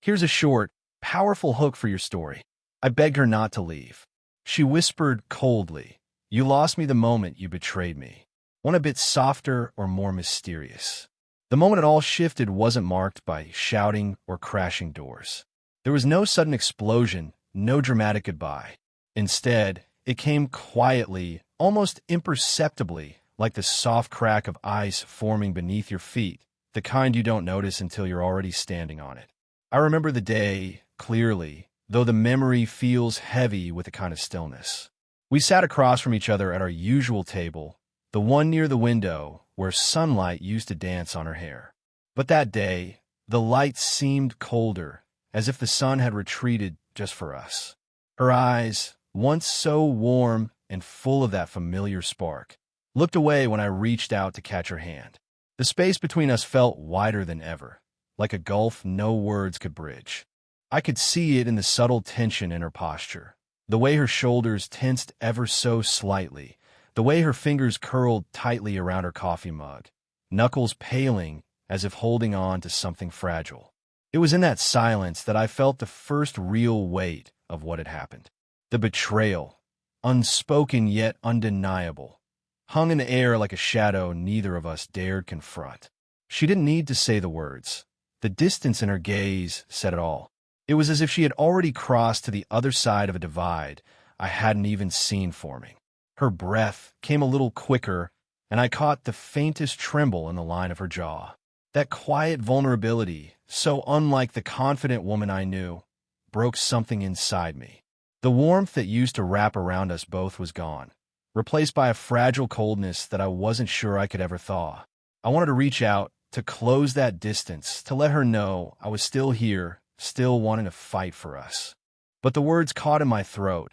Here's a short, powerful hook for your story. I begged her not to leave. She whispered coldly, "You lost me the moment you betrayed me." One a bit softer or more mysterious. The moment it all shifted wasn't marked by shouting or crashing doors. There was no sudden explosion, no dramatic goodbye. Instead, it came quietly, almost imperceptibly, like the soft crack of ice forming beneath your feet, the kind you don't notice until you're already standing on it. I remember the day clearly, though the memory feels heavy with a kind of stillness. We sat across from each other at our usual table, the one near the window where sunlight used to dance on her hair. But that day, the light seemed colder, as if the sun had retreated just for us. Her eyes, once so warm and full of that familiar spark, looked away when I reached out to catch her hand. The space between us felt wider than ever, like a gulf no words could bridge. I could see it in the subtle tension in her posture, the way her shoulders tensed ever so slightly, the way her fingers curled tightly around her coffee mug, knuckles paling as if holding on to something fragile. It was in that silence that I felt the first real weight of what had happened. The betrayal, unspoken yet undeniable, hung in the air like a shadow neither of us dared confront. She didn't need to say the words. The distance in her gaze said it all. It was as if she had already crossed to the other side of a divide I hadn't even seen forming. Her breath came a little quicker, and I caught the faintest tremble in the line of her jaw. That quiet vulnerability, so unlike the confident woman I knew, broke something inside me. The warmth that used to wrap around us both was gone, replaced by a fragile coldness that I wasn't sure I could ever thaw. I wanted to reach out, to close that distance, to let her know I was still here, still wanting to fight for us. But the words caught in my throat,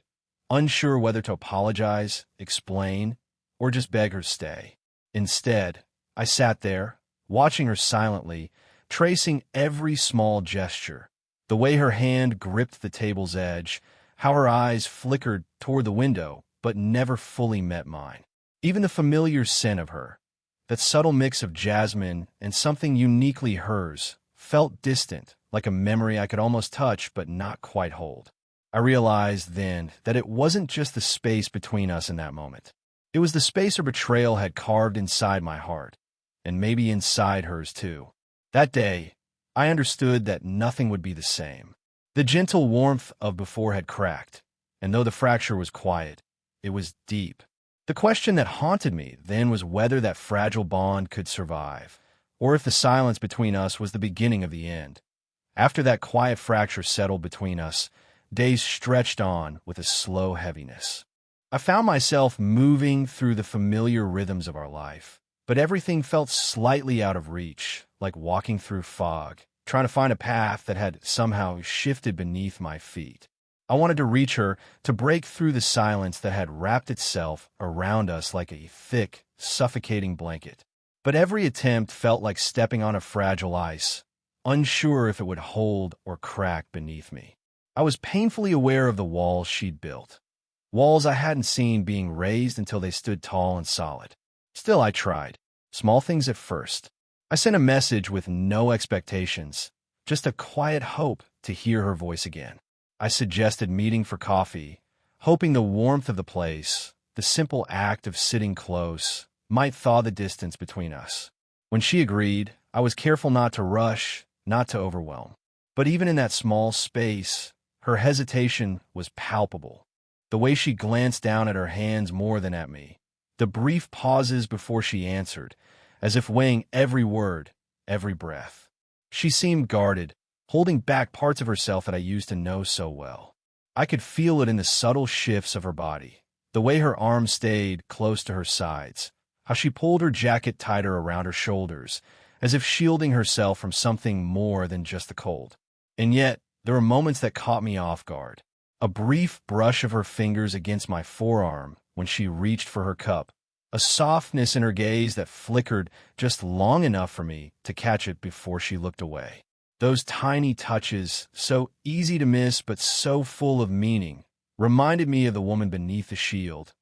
unsure whether to apologize, explain, or just beg her stay. Instead, I sat there, watching her silently, tracing every small gesture, the way her hand gripped the table's edge, how her eyes flickered toward the window but never fully met mine. Even the familiar scent of her, that subtle mix of jasmine and something uniquely hers, felt distant, like a memory I could almost touch but not quite hold. I realized then that it wasn't just the space between us in that moment. It was the space her betrayal had carved inside my heart, and maybe inside hers too. That day, I understood that nothing would be the same. The gentle warmth of before had cracked, and though the fracture was quiet, it was deep. The question that haunted me then was whether that fragile bond could survive, or if the silence between us was the beginning of the end. After that quiet fracture settled between us, days stretched on with a slow heaviness. I found myself moving through the familiar rhythms of our life, but everything felt slightly out of reach, like walking through fog, trying to find a path that had somehow shifted beneath my feet. I wanted to reach her, to break through the silence that had wrapped itself around us like a thick, suffocating blanket. But every attempt felt like stepping on a fragile ice, unsure if it would hold or crack beneath me. I was painfully aware of the walls she'd built, walls I hadn't seen being raised until they stood tall and solid. Still, I tried, small things at first. I sent a message with no expectations, just a quiet hope to hear her voice again. I suggested meeting for coffee, hoping the warmth of the place, the simple act of sitting close, might thaw the distance between us. When she agreed, I was careful not to rush, not to overwhelm. But even in that small space, her hesitation was palpable. The way she glanced down at her hands more than at me, the brief pauses before she answered, as if weighing every word, every breath. She seemed guarded, holding back parts of herself that I used to know so well. I could feel it in the subtle shifts of her body, the way her arms stayed close to her sides, how she pulled her jacket tighter around her shoulders, as if shielding herself from something more than just the cold. And yet, there were moments that caught me off guard. A brief brush of her fingers against my forearm when she reached for her cup, a softness in her gaze that flickered just long enough for me to catch it before she looked away. Those tiny touches, so easy to miss but so full of meaning, reminded me of the woman beneath the shield,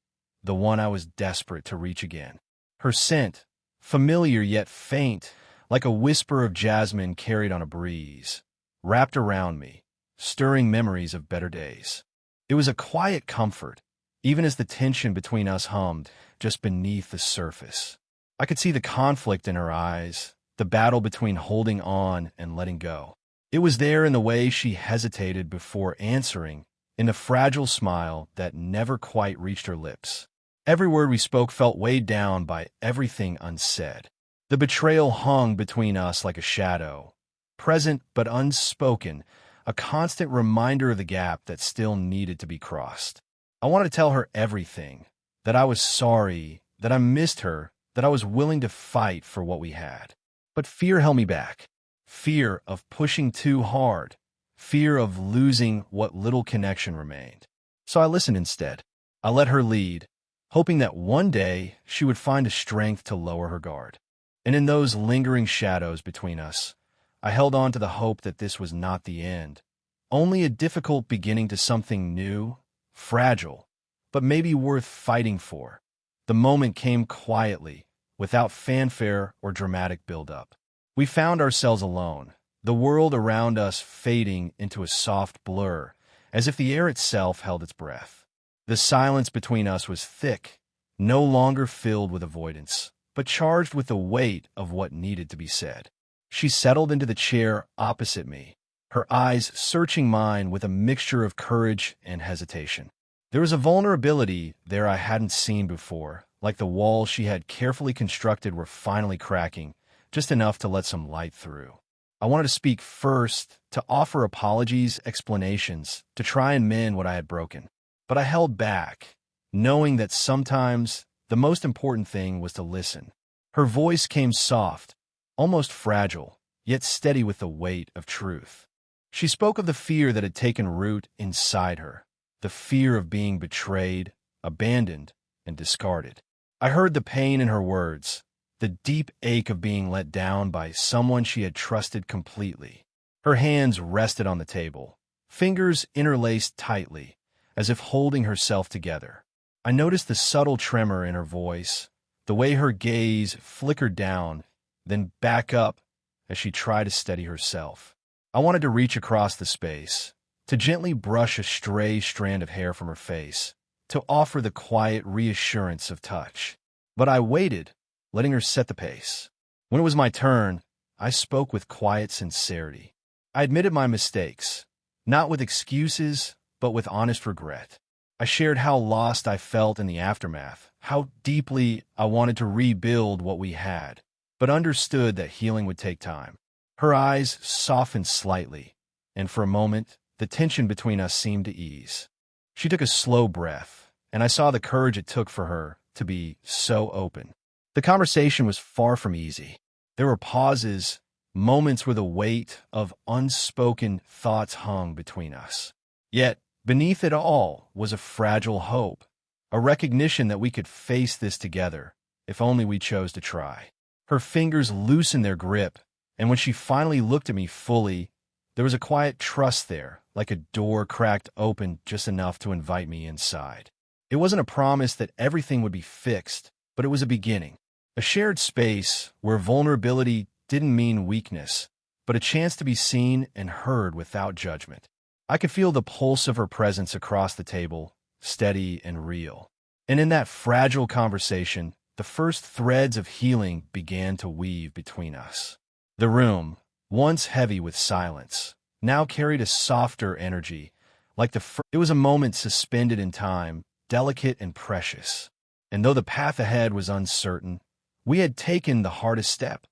the one I was desperate to reach again. Her scent, familiar yet faint, like a whisper of jasmine carried on a breeze, wrapped around me, stirring memories of better days. It was a quiet comfort, even as the tension between us hummed just beneath the surface. I could see the conflict in her eyes, the battle between holding on and letting go. It was there in the way she hesitated before answering, in the fragile smile that never quite reached her lips. Every word we spoke felt weighed down by everything unsaid. The betrayal hung between us like a shadow, present but unspoken, a constant reminder of the gap that still needed to be crossed. I wanted to tell her everything, that I was sorry, that I missed her, that I was willing to fight for what we had. But fear held me back. Fear of pushing too hard. Fear of losing what little connection remained. So I listened instead. I let her lead, hoping that one day she would find the strength to lower her guard. And in those lingering shadows between us, I held on to the hope that this was not the end, only a difficult beginning to something new, fragile, but maybe worth fighting for. The moment came quietly, without fanfare or dramatic build-up. We found ourselves alone, the world around us fading into a soft blur, as if the air itself held its breath. The silence between us was thick, no longer filled with avoidance, but charged with the weight of what needed to be said. She settled into the chair opposite me, her eyes searching mine with a mixture of courage and hesitation. There was a vulnerability there I hadn't seen before, like the walls she had carefully constructed were finally cracking, just enough to let some light through. I wanted to speak first, to offer apologies, explanations, to try and mend what I had broken. But I held back, knowing that sometimes the most important thing was to listen. Her voice came soft, almost fragile, yet steady with the weight of truth. She spoke of the fear that had taken root inside her, the fear of being betrayed, abandoned, and discarded. I heard the pain in her words, the deep ache of being let down by someone she had trusted completely. Her hands rested on the table, fingers interlaced tightly, as if holding herself together. I noticed the subtle tremor in her voice, the way her gaze flickered down, then back up as she tried to steady herself. I wanted to reach across the space, to gently brush a stray strand of hair from her face, to offer the quiet reassurance of touch. But I waited, letting her set the pace. When it was my turn, I spoke with quiet sincerity. I admitted my mistakes, not with excuses, but with honest regret. I shared how lost I felt in the aftermath, how deeply I wanted to rebuild what we had, but understood that healing would take time. Her eyes softened slightly, and for a moment, the tension between us seemed to ease. She took a slow breath, and I saw the courage it took for her to be so open. The conversation was far from easy. There were pauses, moments where the weight of unspoken thoughts hung between us. Yet, beneath it all was a fragile hope, a recognition that we could face this together, if only we chose to try. Her fingers loosened their grip, and when she finally looked at me fully, there was a quiet trust there, like a door cracked open just enough to invite me inside. It wasn't a promise that everything would be fixed, but it was a beginning. A shared space where vulnerability didn't mean weakness, but a chance to be seen and heard without judgment. I could feel the pulse of her presence across the table, steady and real. And in that fragile conversation, the first threads of healing began to weave between us. The room, once heavy with silence, now carried a softer energy, like it was a moment suspended in time, delicate and precious. And though the path ahead was uncertain, we had taken the hardest step,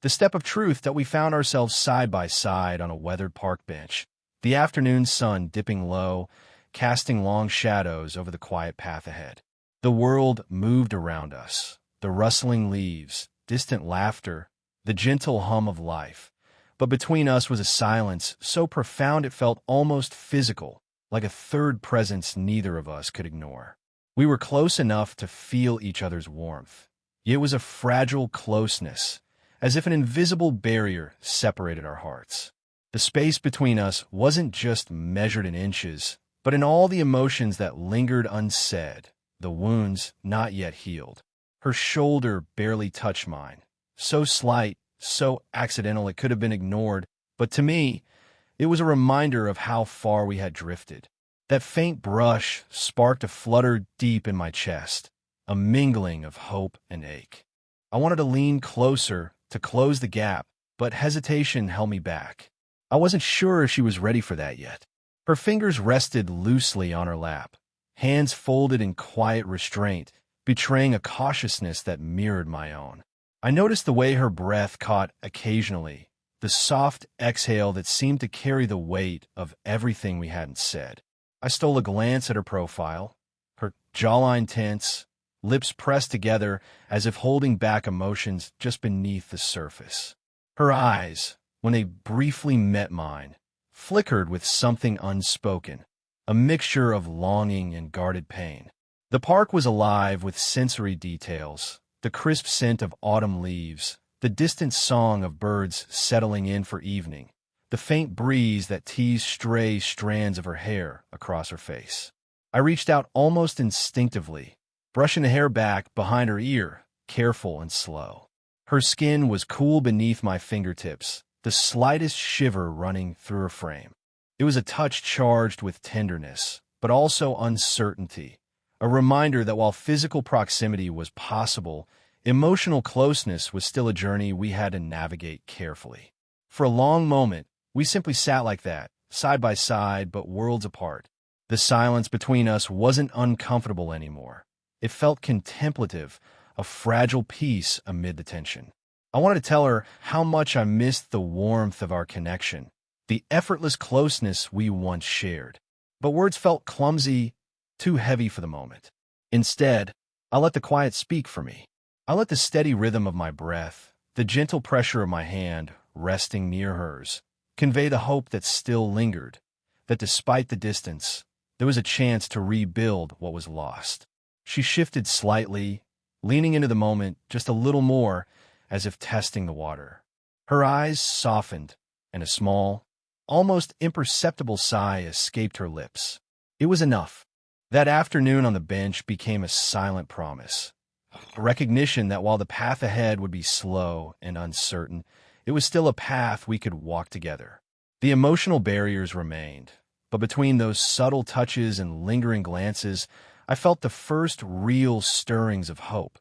the step of truth, that we found ourselves side by side on a weathered park bench, the afternoon sun dipping low, casting long shadows over the quiet path ahead. The world moved around us, the rustling leaves, distant laughter, the gentle hum of life. But between us was a silence so profound it felt almost physical, like a third presence neither of us could ignore. We were close enough to feel each other's warmth, yet it was a fragile closeness, as if an invisible barrier separated our hearts. The space between us wasn't just measured in inches, but in all the emotions that lingered unsaid, the wounds not yet healed. Her shoulder barely touched mine, so slight, so accidental it could have been ignored, but to me, It was a reminder of how far we had drifted. That faint brush sparked a flutter deep in my chest, a mingling of hope and ache. I wanted to lean closer to close the gap, but hesitation held me back. I wasn't sure if she was ready for that yet. Her fingers rested loosely on her lap, hands folded in quiet restraint, betraying a cautiousness that mirrored my own. I noticed the way her breath caught occasionally, the soft exhale that seemed to carry the weight of everything we hadn't said. I stole a glance at her profile, her jawline tense, lips pressed together as if holding back emotions just beneath the surface. Her eyes, when they briefly met mine, flickered with something unspoken, a mixture of longing and guarded pain. The park was alive with sensory details, the crisp scent of autumn leaves, the distant song of birds settling in for evening, the faint breeze that teased stray strands of her hair across her face. I reached out almost instinctively, brushing the hair back behind her ear, careful and slow. Her skin was cool beneath my fingertips, the slightest shiver running through her frame. It was a touch charged with tenderness, but also uncertainty, a reminder that while physical proximity was possible, emotional closeness was still a journey we had to navigate carefully. For a long moment, we simply sat like that, side by side but worlds apart. The silence between us wasn't uncomfortable anymore. It felt contemplative, a fragile peace amid the tension. I wanted to tell her how much I missed the warmth of our connection, the effortless closeness we once shared. But words felt clumsy, too heavy for the moment. Instead, I let the quiet speak for me. I let the steady rhythm of my breath, the gentle pressure of my hand resting near hers, convey the hope that still lingered, that despite the distance, there was a chance to rebuild what was lost. She shifted slightly, leaning into the moment just a little more, as if testing the water. Her eyes softened, and a small, almost imperceptible sigh escaped her lips. It was enough. That afternoon on the bench became a silent promise, a recognition that while the path ahead would be slow and uncertain, it was still a path we could walk together. The emotional barriers remained, but between those subtle touches and lingering glances, I felt the first real stirrings of hope.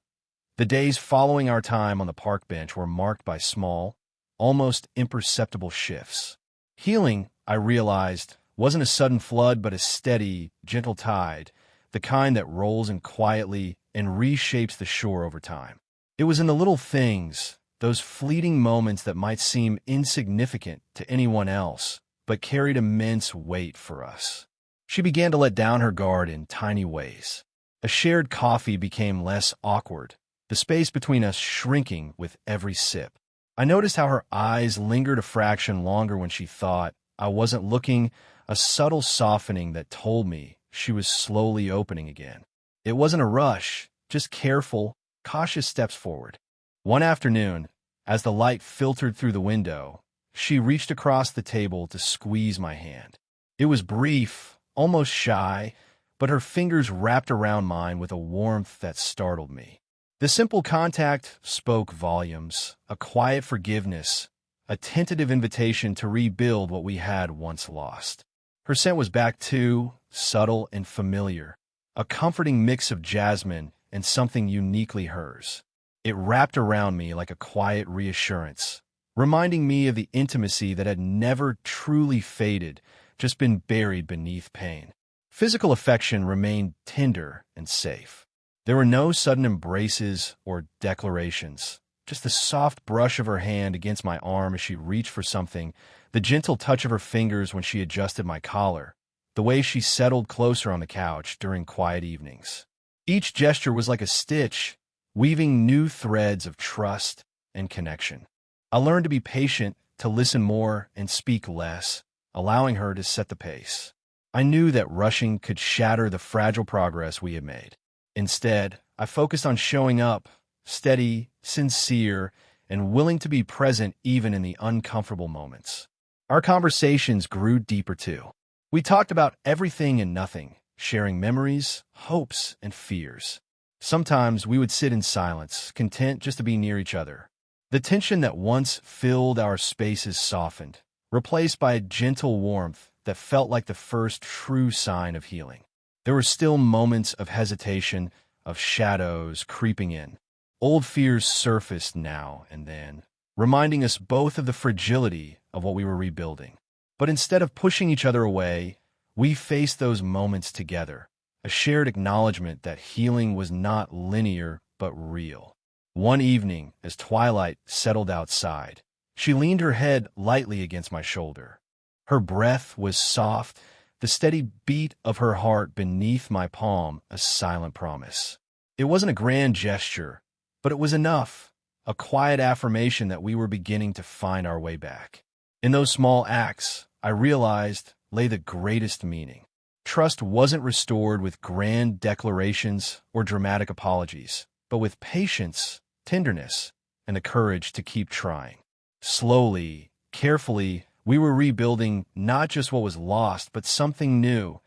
The days following our time on the park bench were marked by small, almost imperceptible shifts. Healing, I realized, wasn't a sudden flood but a steady, gentle tide, the kind that rolls in quietly and reshapes the shore over time. It was in the little things, those fleeting moments that might seem insignificant to anyone else, but carried immense weight for us. She began to let down her guard in tiny ways. A shared coffee became less awkward, the space between us shrinking with every sip. I noticed how her eyes lingered a fraction longer when she thought I wasn't looking, a subtle softening that told me she was slowly opening again. It wasn't a rush, just careful, cautious steps forward. One afternoon, as the light filtered through the window, she reached across the table to squeeze my hand. It was brief, almost shy, but her fingers wrapped around mine with a warmth that startled me. The simple contact spoke volumes, a quiet forgiveness, a tentative invitation to rebuild what we had once lost. Her scent was back too, subtle and familiar, a comforting mix of jasmine and something uniquely hers. It wrapped around me like a quiet reassurance, reminding me of the intimacy that had never truly faded, just been buried beneath pain. Physical affection remained tender and safe. There were no sudden embraces or declarations, just the soft brush of her hand against my arm as she reached for something, the gentle touch of her fingers when she adjusted my collar, the way she settled closer on the couch during quiet evenings. Each gesture was like a stitch, weaving new threads of trust and connection. I learned to be patient, to listen more and speak less, allowing her to set the pace. I knew that rushing could shatter the fragile progress we had made. Instead, I focused on showing up, steady, sincere, and willing to be present even in the uncomfortable moments. Our conversations grew deeper too. We talked about everything and nothing, sharing memories, hopes, and fears. Sometimes we would sit in silence, content just to be near each other. The tension that once filled our spaces softened, replaced by a gentle warmth that felt like the first true sign of healing. There were still moments of hesitation, of shadows creeping in. Old fears surfaced now and then, reminding us both of the fragility of what we were rebuilding. But instead of pushing each other away, we faced those moments together, a shared acknowledgement that healing was not linear but real. One evening, as twilight settled outside, she leaned her head lightly against my shoulder. Her breath was soft, the steady beat of her heart beneath my palm a silent promise. It wasn't a grand gesture, but it was enough, a quiet affirmation that we were beginning to find our way back. In those small acts, I realized, lay the greatest meaning. Trust wasn't restored with grand declarations or dramatic apologies, but with patience, tenderness, and the courage to keep trying. Slowly, carefully, we were rebuilding not just what was lost, but something new,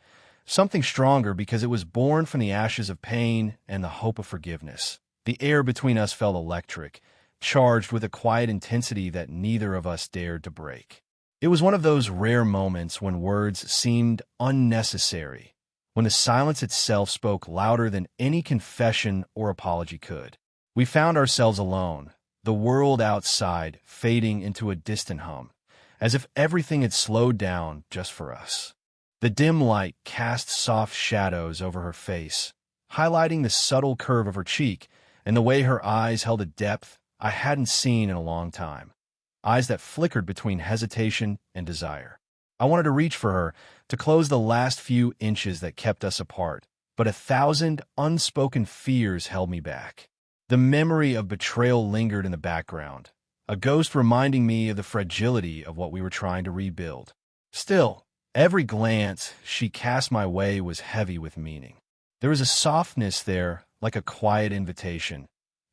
something stronger because it was born from the ashes of pain and the hope of forgiveness. The air between us felt electric, charged with a quiet intensity that neither of us dared to break. It was one of those rare moments when words seemed unnecessary, when the silence itself spoke louder than any confession or apology could. We found ourselves alone, the world outside fading into a distant hum, as if everything had slowed down just for us. The dim light cast soft shadows over her face, highlighting the subtle curve of her cheek and the way her eyes held a depth I hadn't seen in a long time. Eyes that flickered between hesitation and desire. I wanted to reach for her, to close the last few inches that kept us apart, but 1,000 unspoken fears held me back. The memory of betrayal lingered in the background, a ghost reminding me of the fragility of what we were trying to rebuild. Still, every glance she cast my way was heavy with meaning. There was a softness there, like a quiet invitation,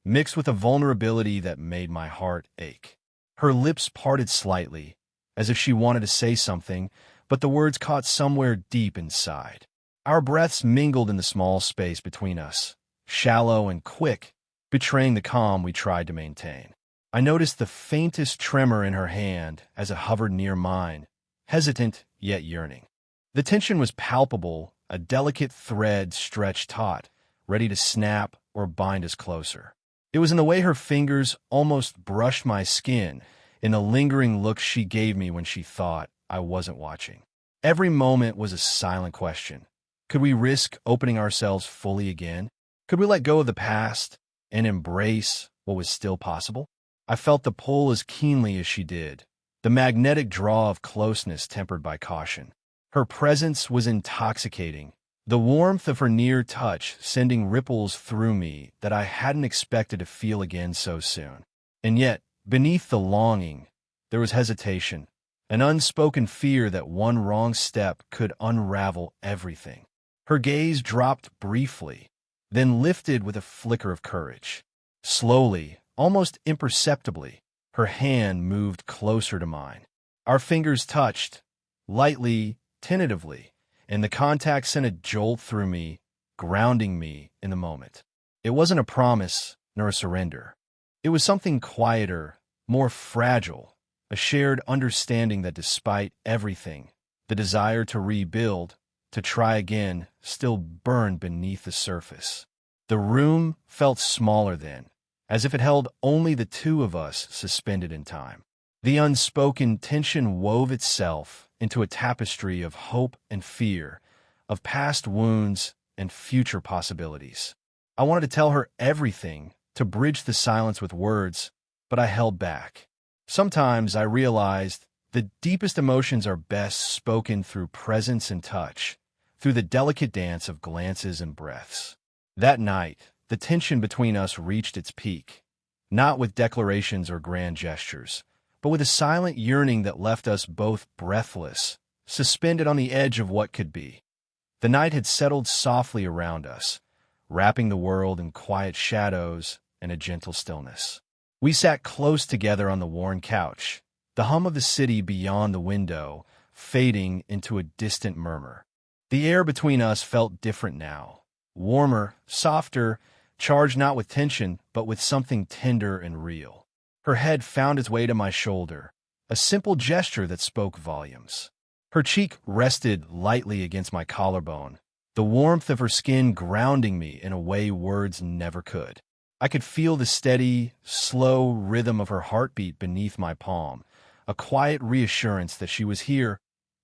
mixed with a vulnerability that made my heart ache. Her lips parted slightly, as if she wanted to say something, but the words caught somewhere deep inside. Our breaths mingled in the small space between us, shallow and quick, betraying the calm we tried to maintain. I noticed the faintest tremor in her hand as it hovered near mine, hesitant yet yearning. The tension was palpable, a delicate thread stretched taut, ready to snap or bind us closer. It was in the way her fingers almost brushed my skin, in the lingering look she gave me when she thought I wasn't watching. Every moment was a silent question. Could we risk opening ourselves fully again? Could we let go of the past and embrace what was still possible? I felt the pull as keenly as she did, the magnetic draw of closeness tempered by caution. Her presence was intoxicating, the warmth of her near touch sending ripples through me that I hadn't expected to feel again so soon. And yet, beneath the longing, there was hesitation, an unspoken fear that one wrong step could unravel everything. Her gaze dropped briefly, then lifted with a flicker of courage. Slowly, almost imperceptibly, her hand moved closer to mine. Our fingers touched, lightly, tentatively, and the contact sent a jolt through me, grounding me in the moment. It wasn't a promise nor a surrender. It was something quieter, more fragile, a shared understanding that despite everything, the desire to rebuild, to try again, still burned beneath the surface. The room felt smaller then, as if it held only the two of us suspended in time. The unspoken tension wove itself into a tapestry of hope and fear, of past wounds and future possibilities. I wanted to tell her everything, to bridge the silence with words, but I held back. Sometimes I realized the deepest emotions are best spoken through presence and touch, through the delicate dance of glances and breaths. That night, the tension between us reached its peak, not with declarations or grand gestures, but with a silent yearning that left us both breathless, suspended on the edge of what could be. The night had settled softly around us, wrapping the world in quiet shadows and a gentle stillness. We sat close together on the worn couch, the hum of the city beyond the window fading into a distant murmur. The air between us felt different now, warmer, softer, charged not with tension, but with something tender and real. Her head found its way to my shoulder, a simple gesture that spoke volumes. Her cheek rested lightly against my collarbone, the warmth of her skin grounding me in a way words never could. I could feel the steady, slow rhythm of her heartbeat beneath my palm, a quiet reassurance that she was here,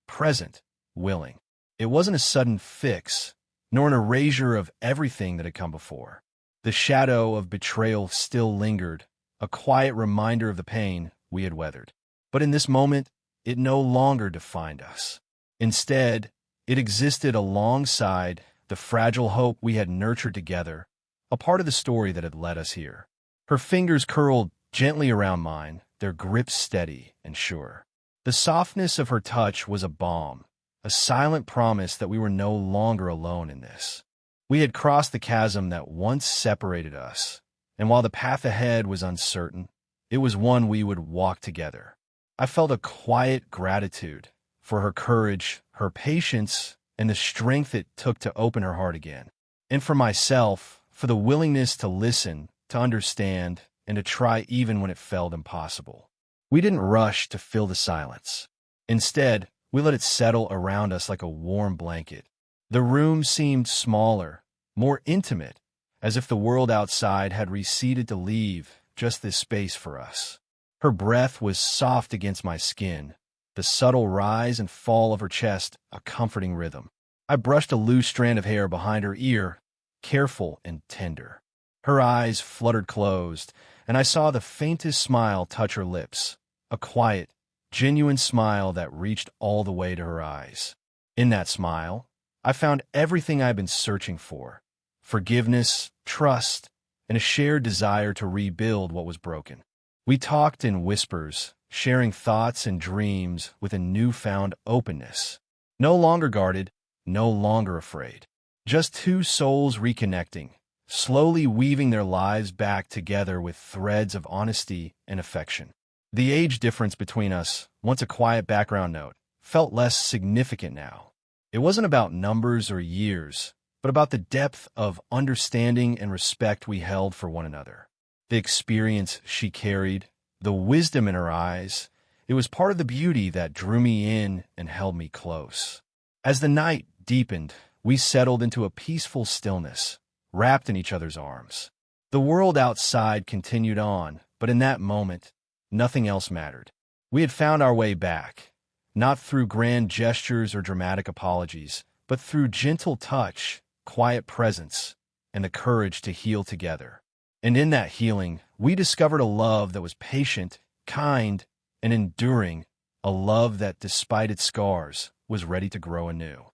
present, willing. It wasn't a sudden fix, nor an erasure of everything that had come before. The shadow of betrayal still lingered, a quiet reminder of the pain we had weathered. But in this moment, it no longer defined us. Instead, it existed alongside the fragile hope we had nurtured together, a part of the story that had led us here. Her fingers curled gently around mine, their grip steady and sure. The softness of her touch was a balm, a silent promise that we were no longer alone in this. We had crossed the chasm that once separated us, and while the path ahead was uncertain, it was one we would walk together. I felt a quiet gratitude for her courage, her patience, and the strength it took to open her heart again. And for myself, for the willingness to listen, to understand, and to try even when it felt impossible. We didn't rush to fill the silence. Instead, we let it settle around us like a warm blanket. The room seemed smaller, more intimate, as if the world outside had receded to leave just this space for us. Her breath was soft against my skin, the subtle rise and fall of her chest a comforting rhythm. I brushed a loose strand of hair behind her ear, careful and tender. Her eyes fluttered closed, and I saw the faintest smile touch her lips, a quiet, genuine smile that reached all the way to her eyes. In that smile, I found everything I'd been searching for: forgiveness, trust, and a shared desire to rebuild what was broken. We talked in whispers, sharing thoughts and dreams with a newfound openness. No longer guarded, no longer afraid. Just two souls reconnecting, slowly weaving their lives back together with threads of honesty and affection. The age difference between us, once a quiet background note, felt less significant now. It wasn't about numbers or years, but about the depth of understanding and respect we held for one another. The experience she carried, the wisdom in her eyes, it was part of the beauty that drew me in and held me close. As the night deepened, we settled into a peaceful stillness, wrapped in each other's arms. The world outside continued on, but in that moment, nothing else mattered. We had found our way back, not through grand gestures or dramatic apologies, but through gentle touch, quiet presence, and the courage to heal together. And in that healing, we discovered a love that was patient, kind, and enduring, a love that, despite its scars, was ready to grow anew.